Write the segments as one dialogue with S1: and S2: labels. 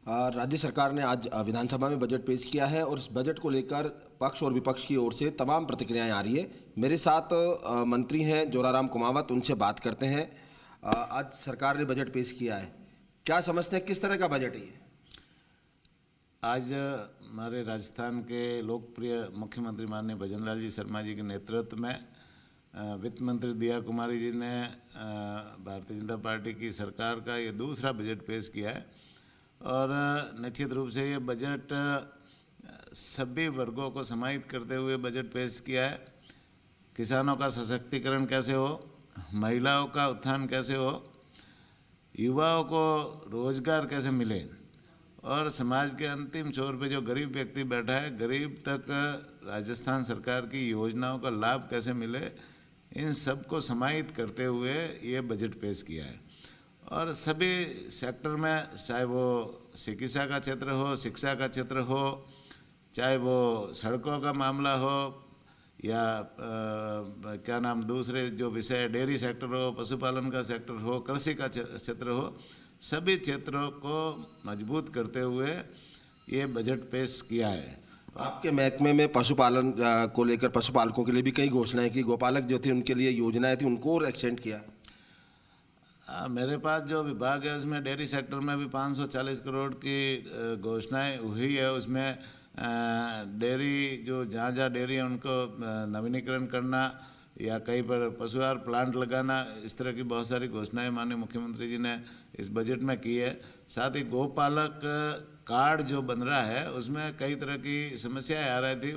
S1: राज्य सरकार ने आज विधानसभा में बजट पेश किया है और इस बजट को लेकर पक्ष और विपक्ष की ओर से तमाम प्रतिक्रियाएं आ रही है। मेरे साथ मंत्री हैं जोराराम कुमावत, उनसे बात करते हैं। आज सरकार ने बजट पेश किया है, क्या समझते हैं किस तरह का बजट है ये?
S2: आज हमारे राजस्थान के लोकप्रिय मुख्यमंत्री माननीय भजनलाल जी शर्मा जी के नेतृत्व में वित्त मंत्री दिया कुमारी जी ने भारतीय जनता पार्टी की सरकार का ये दूसरा बजट पेश किया है और निश्चित रूप से ये बजट सभी वर्गों को समाहित करते हुए बजट पेश किया है। किसानों का सशक्तिकरण कैसे हो, महिलाओं का उत्थान कैसे हो, युवाओं को रोजगार कैसे मिले और समाज के अंतिम छोर पे जो गरीब व्यक्ति बैठा है, गरीब तक राजस्थान सरकार की योजनाओं का लाभ कैसे मिले, इन सब को समाहित करते हुए ये बजट पेश किया है। और सभी सेक्टर में, चाहे वो चिकित्सा का क्षेत्र हो, शिक्षा का क्षेत्र हो, चाहे वो सड़कों का मामला हो या दूसरे जो विषय डेयरी सेक्टर हो, पशुपालन का सेक्टर हो, कृषि का क्षेत्र हो, सभी क्षेत्रों को मजबूत करते हुए ये बजट पेश किया है।
S1: आपके महकमे में पशुपालन को लेकर पशुपालकों के लिए भी कई घोषणाएं की, गोपालक जो थे उनके लिए योजनाएं थी, उनको और एक्सटेंड किया।
S2: मेरे पास जो विभाग है उसमें डेयरी सेक्टर में भी 540 करोड़ की घोषणाएं हुई है। उसमें डेयरी जो जहाँ डेयरी है उनको नवीनीकरण करना या कहीं पर पशु आहार प्लांट लगाना, इस तरह की बहुत सारी घोषणाएं माननीय मुख्यमंत्री जी ने इस बजट में की है। साथ ही गोपालक कार्ड जो बन रहा है उसमें कई तरह की समस्याएं आ रही थी,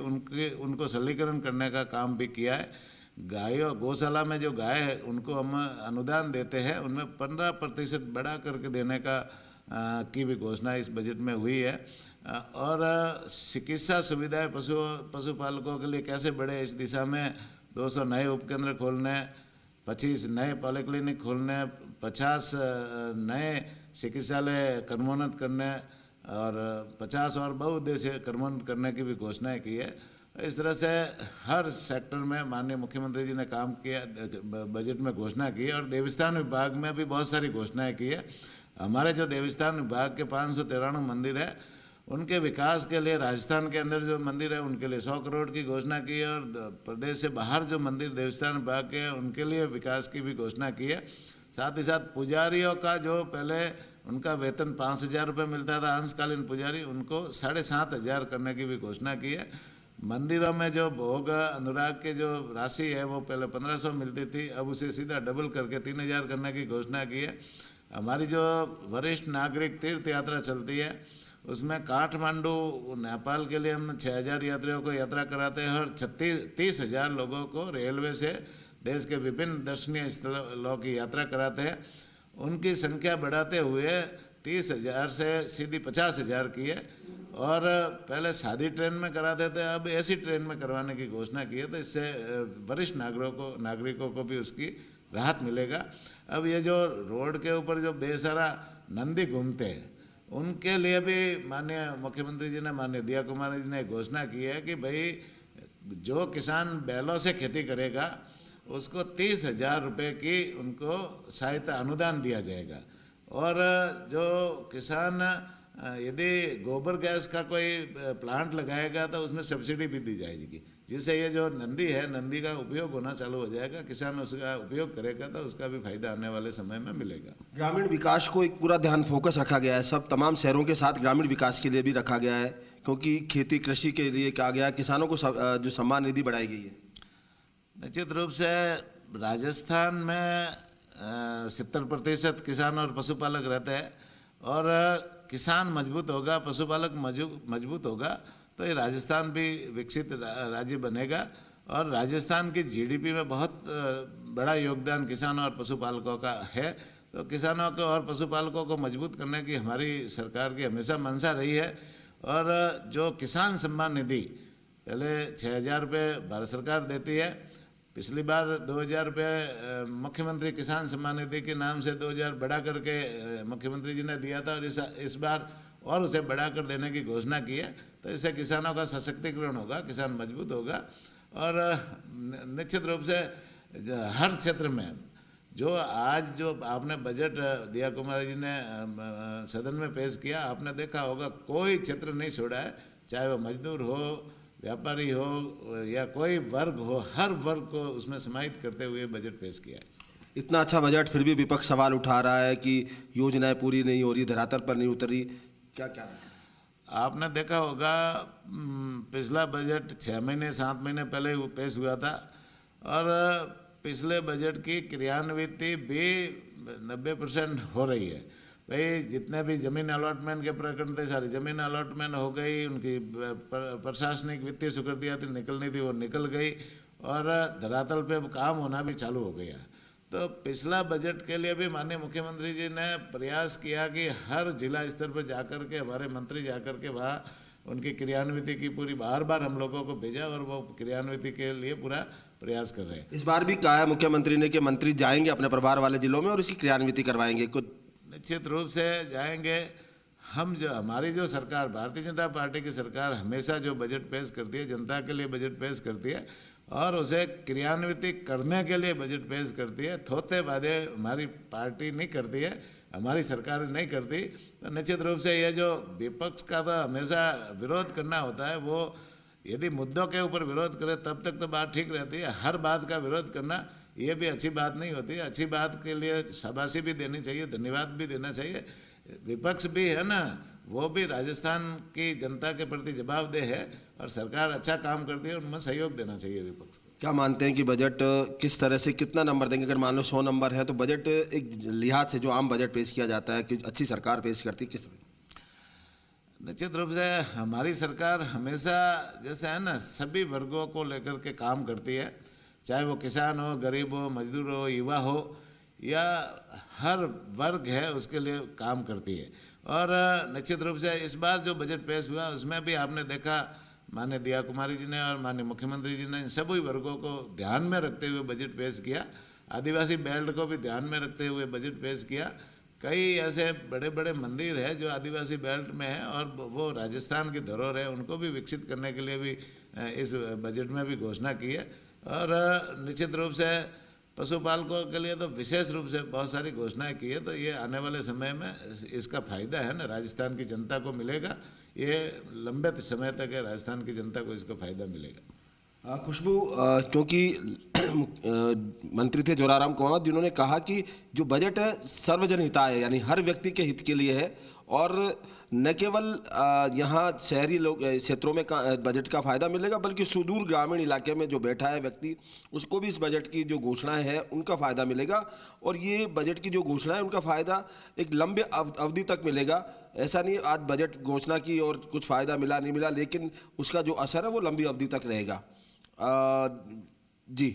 S2: उनको सरलीकरण करने का काम भी किया है। गायों गौशाला में जो गाय है उनको हम अनुदान देते हैं, उनमें 15% बढ़ा करके देने का की भी घोषणा इस बजट में हुई है। और चिकित्सा सुविधाएं पशुपालकों के लिए कैसे बढ़े, इस दिशा में 200 नए उपकेंद्र खोलने, 25 नए पॉलीक्लिनिक खोलने, 50 नए चिकित्सालय कर्मोन्नत करने और 50 और बहुउद्देशीय कर्मोन्नत करने की भी घोषणाएं की है। इस तरह से हर सेक्टर में माननीय मुख्यमंत्री जी ने काम किया, बजट में घोषणा की है। और देवस्थान विभाग में भी बहुत सारी घोषणाएं की है। हमारे जो देवस्थान विभाग के 593 मंदिर है, उनके विकास के लिए राजस्थान के अंदर जो मंदिर है उनके लिए 100 करोड़ की घोषणा की है और प्रदेश से बाहर जो मंदिर देवस्थान विभाग के हैं उनके लिए विकास की भी घोषणा की है। साथ ही साथ पुजारियों का जो पहले उनका वेतन 5,000 रुपये मिलता था अंशकालीन पुजारी, उनको 7,500 करने की भी घोषणा की है। मंदिरों में जो भोग अनुराग के जो राशि है वो पहले 1,500 मिलती थी, अब उसे सीधा डबल करके 3,000 करने की घोषणा की है। हमारी जो वरिष्ठ नागरिक तीर्थ यात्रा चलती है उसमें काठमांडू नेपाल के लिए हम 6,000 यात्रियों को यात्रा कराते हैं और 30,000 लोगों को रेलवे से देश के विभिन्न दर्शनीय स्थलों की यात्रा कराते हैं। उनकी संख्या बढ़ाते हुए 30,000 से सीधी 50,000 की है और पहले सादी ट्रेन में कराते थे, अब ऐसी ट्रेन में करवाने की घोषणा की है। तो इससे वरिष्ठ नागरिकों को भी उसकी राहत मिलेगा। अब ये जो रोड के ऊपर जो बेसहारा नंदी घूमते हैं उनके लिए भी माननीय मुख्यमंत्री जी ने, माननीय दिया कुमारी जी ने घोषणा की है कि भाई जो किसान बैलों से खेती करेगा उसको 30,000 रुपये की उनको सहायता अनुदान दिया जाएगा। और जो किसान यदि गोबर गैस का कोई प्लांट लगाएगा तो उसमें सब्सिडी भी दी जाएगी, जिससे ये जो नंदी है, नंदी का उपयोग होना चालू हो जाएगा। किसान उसका उपयोग करेगा तो उसका भी फायदा आने वाले समय में मिलेगा।
S1: ग्रामीण विकास को एक पूरा ध्यान फोकस रखा गया है, सब तमाम शहरों के साथ ग्रामीण विकास के लिए भी रखा गया है, क्योंकि खेती कृषि के लिए कहा गया, किसानों को जो सम्मान निधि बढ़ाई गई है।
S2: निश्चित रूप से राजस्थान में 70% किसान और पशुपालक रहते हैं और किसान मजबूत होगा, पशुपालक मजबूत होगा तो ये राजस्थान भी विकसित राज्य बनेगा। और राजस्थान की जीडीपी में बहुत बड़ा योगदान किसानों और पशुपालकों का है। तो किसानों को और पशुपालकों को मजबूत करने की हमारी सरकार की हमेशा मंशा रही है। और जो किसान सम्मान निधि पहले 6,000 रुपये भारत सरकार देती है, पिछली बार 2,000 रुपये मुख्यमंत्री किसान सम्मान निधि के नाम से 2,000 बढ़ा करके मुख्यमंत्री जी ने दिया था और इस बार और उसे बढ़ाकर देने की घोषणा की है। तो इससे किसानों का सशक्तिकरण होगा, किसान मजबूत होगा और निश्चित रूप से हर क्षेत्र में जो आज जो आपने बजट दिया कुमार जी ने सदन में पेश किया, आपने देखा होगा कोई क्षेत्र नहीं छोड़ा है, चाहे वो मजदूर हो, व्यापारी हो या कोई वर्ग हो, हर वर्ग को उसमें समाहित करते हुए बजट पेश किया है।
S1: इतना अच्छा बजट फिर भी विपक्ष सवाल उठा रहा है कि योजनाएं पूरी नहीं हो रही, धरातल पर नहीं उतरी, क्या क्या है?
S2: आपने देखा होगा पिछला बजट 6 महीने 7 महीने पहले पेश हुआ था और पिछले बजट की क्रियान्विति भी 90% हो रही है। भाई जितने भी जमीन अलॉटमेंट के प्रकरण थे सारी जमीन अलॉटमेंट हो गई, उनकी प्रशासनिक वित्तीय स्वीकृतियाँ निकलनी थी वो निकल गई और धरातल पे काम होना भी चालू हो गया। तो पिछला बजट के लिए भी माननीय मुख्यमंत्री जी ने प्रयास किया कि हर जिला स्तर पर जाकर के हमारे मंत्री जाकर के वहाँ उनकी क्रियान्विति की पूरी बार बार हम लोगों को भेजा और वो क्रियान्विति के लिए पूरा प्रयास कर रहे हैं।
S1: इस बार भी कहा है मुख्यमंत्री ने कि मंत्री जाएंगे अपने प्रभार वाले जिलों में और इसकी क्रियान्विति करवाएंगे। कुछ
S2: निश्चित रूप से जाएंगे। हम जो हमारी जो सरकार भारतीय जनता पार्टी की सरकार हमेशा जो बजट पेश करती है, जनता के लिए बजट पेश करती है और उसे क्रियान्वित करने के लिए बजट पेश करती है। थोथे वादे हमारी पार्टी नहीं करती है, हमारी सरकार नहीं करती। तो निश्चित रूप से ये जो विपक्ष का तो हमेशा विरोध करना होता है, वो यदि मुद्दों के ऊपर विरोध करे तब तक तो बात ठीक रहती है। हर बात का विरोध करना ये भी अच्छी बात नहीं होती है। अच्छी बात के लिए शाबाशी भी देनी चाहिए, धन्यवाद भी देना चाहिए। विपक्ष भी है ना, वो भी राजस्थान की जनता के प्रति जवाबदेह है और सरकार अच्छा काम करती है, उनमें सहयोग देना चाहिए विपक्ष।
S1: क्या मानते हैं कि बजट किस तरह से कितना नंबर देंगे? अगर मान लो 100 नंबर है तो बजट एक लिहाज से जो आम बजट पेश किया जाता है कि अच्छी सरकार पेश करती है, किस?
S2: निश्चित रूप से हमारी सरकार हमेशा जैसे है ना सभी वर्गों को लेकर के काम करती है, चाहे वो किसान हो, गरीब हो, मजदूर हो, युवा हो या हर वर्ग है उसके लिए काम करती है। और निश्चित रूप से इस बार जो बजट पेश हुआ उसमें भी आपने देखा माननीय दिया कुमारी जी ने और माननीय मुख्यमंत्री जी ने सभी वर्गों को ध्यान में रखते हुए बजट पेश किया। आदिवासी बेल्ट को भी ध्यान में रखते हुए बजट पेश किया। कई ऐसे बड़े बड़े मंदिर है जो आदिवासी बेल्ट में है और वो राजस्थान की धरोहर है, उनको भी विकसित करने के लिए भी इस बजट में भी घोषणा की है। और निश्चित रूप से पशुपालकों के लिए तो विशेष रूप से बहुत सारी घोषणाएं की है। तो ये आने वाले समय में इसका फायदा है ना राजस्थान की जनता को मिलेगा, ये लंबे समय तक है राजस्थान की जनता को इसका फायदा मिलेगा।
S1: खुशबू, क्योंकि मंत्री थे जोराराम कुमावत जिन्होंने कहा कि जो बजट है सर्वजन हिताय है, यानी हर व्यक्ति के हित के लिए है और न केवल यहाँ शहरी लोग क्षेत्रों में बजट का फायदा मिलेगा बल्कि सुदूर ग्रामीण इलाके में जो बैठा है व्यक्ति उसको भी इस बजट की जो घोषणाएं हैं उनका फायदा मिलेगा। और ये बजट की जो घोषणा है उनका फायदा एक लंबे अवधि तक मिलेगा। ऐसा नहीं आज बजट घोषणा की और कुछ फायदा मिला नहीं मिला, लेकिन उसका जो असर है वो लंबी अवधि तक रहेगा। जी।